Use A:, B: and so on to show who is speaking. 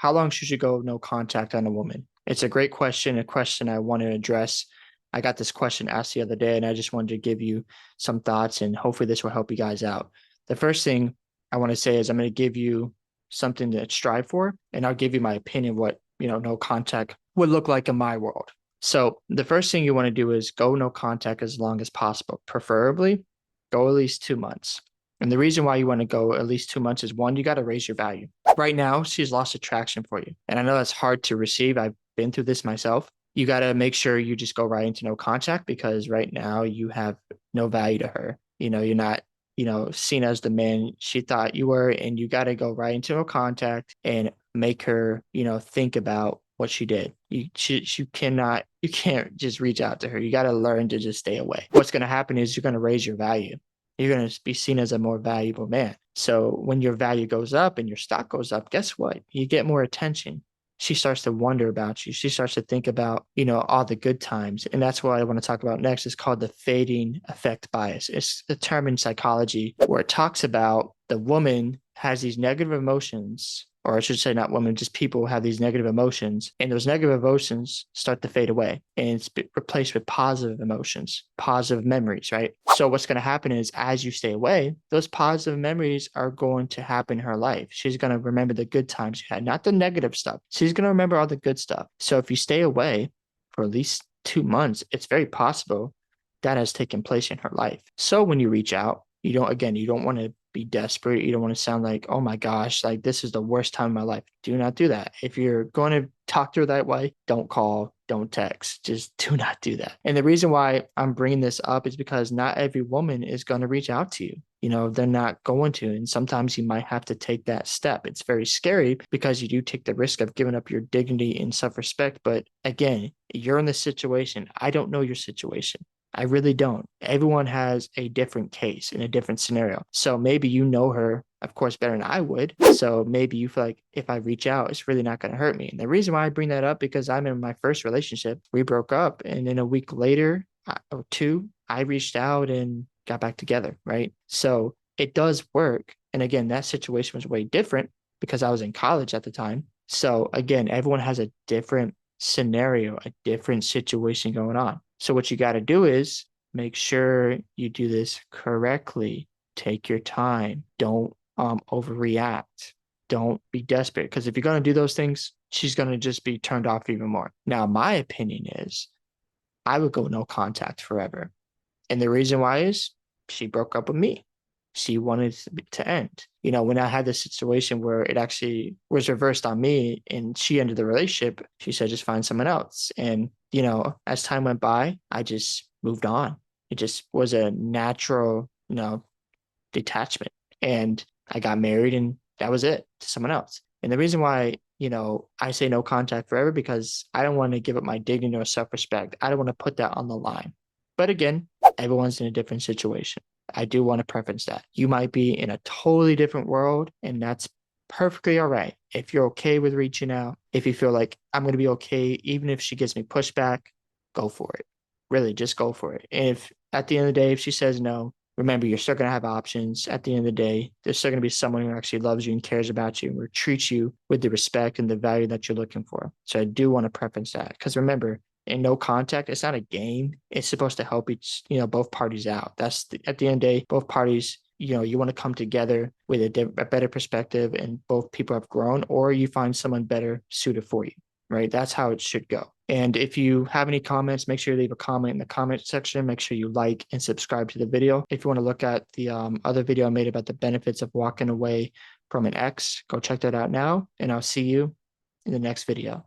A: how long should you go no contact on a woman? It's a great question, a question I want to address. I got this question asked the other day, and I just wanted to give you some thoughts, and hopefully this will help you guys out. The first thing I want to say is I'm going to give you something to strive for, and I'll give you my opinion of what, no contact would look like in my world. So the first thing you want to do is go no contact as long as possible. Preferably, go at least 2 months. And the reason why you want to go at least 2 months is one, you got to raise your value. Right now, she's lost attraction for you. And I know that's hard to receive. I've been through this myself. You got to make sure you just go right into no contact because right now you have no value to her. You're not, seen as the man she thought you were. And you got to go right into no contact and make her, think about what she did. You can't just reach out to her. You got to learn to just stay away. What's going to happen is you're going to raise your value. You're going to be seen as a more valuable man. So when your value goes up and your stock goes up, guess what? You get more attention. She starts to wonder about you. She starts to think about, all the good times. And that's what I want to talk about next. It's called the fading effect bias. It's a term in psychology where it talks about the woman has these negative emotions, or I should say not women, just people have these negative emotions, and those negative emotions start to fade away and it's replaced with positive emotions, positive memories, right? So what's going to happen is as you stay away, those positive memories are going to happen in her life. She's going to remember the good times you had, not the negative stuff. She's going to remember all the good stuff. So if you stay away for at least 2 months, it's very possible that has taken place in her life. So when you reach out, you don't want to be desperate. You don't want to sound like, oh my gosh, like this is the worst time of my life. Do not do that. If you're going to talk to her that way, don't call, don't text. Just do not do that. And the reason why I'm bringing this up is because not every woman is going to reach out to you. They're not going to. And sometimes you might have to take that step. It's very scary because you do take the risk of giving up your dignity and self-respect. But again, you're in this situation. I don't know your situation. I really don't. Everyone has a different case in a different scenario. So maybe you know her, of course, better than I would. So maybe you feel like if I reach out, it's really not going to hurt me. And the reason why I bring that up because I'm in my first relationship. We broke up, and then a week later or two, I reached out and got back together, right? So it does work. And again, that situation was way different because I was in college at the time. So again, everyone has a different scenario, a different situation going on. So what you got to do is make sure you do this correctly. Take your time. Don't overreact. Don't be desperate because if you're going to do those things, she's going to just be turned off even more. Now, my opinion is I would go no contact forever. And the reason why is she broke up with me. She wanted to end. When I had this situation where it actually was reversed on me and she ended the relationship, she said, just find someone else. And, as time went by, I just moved on. It just was a natural, detachment. And I got married and that was it to someone else. And the reason why, I say no contact forever because I don't want to give up my dignity or self-respect. I don't want to put that on the line. But again, everyone's in a different situation. I do want to preference that. You might be in a totally different world, and that's perfectly all right. If you're okay with reaching out, if you feel like I'm going to be okay, even if she gives me pushback, go for it. Really, just go for it. And if at the end of the day, if she says no, remember, you're still going to have options. At the end of the day, there's still going to be someone who actually loves you and cares about you and will treat you with the respect and the value that you're looking for. So I do want to preference that because remember, in no contact, it's not a game. It's supposed to help both parties out. At the end of the day, both parties, you want to come together with a better perspective and both people have grown or you find someone better suited for you, right? That's how it should go. And if you have any comments, make sure you leave a comment in the comment section. Make sure you like and subscribe to the video. If you want to look at the other video I made about the benefits of walking away from an ex, go check that out now. And I'll see you in the next video.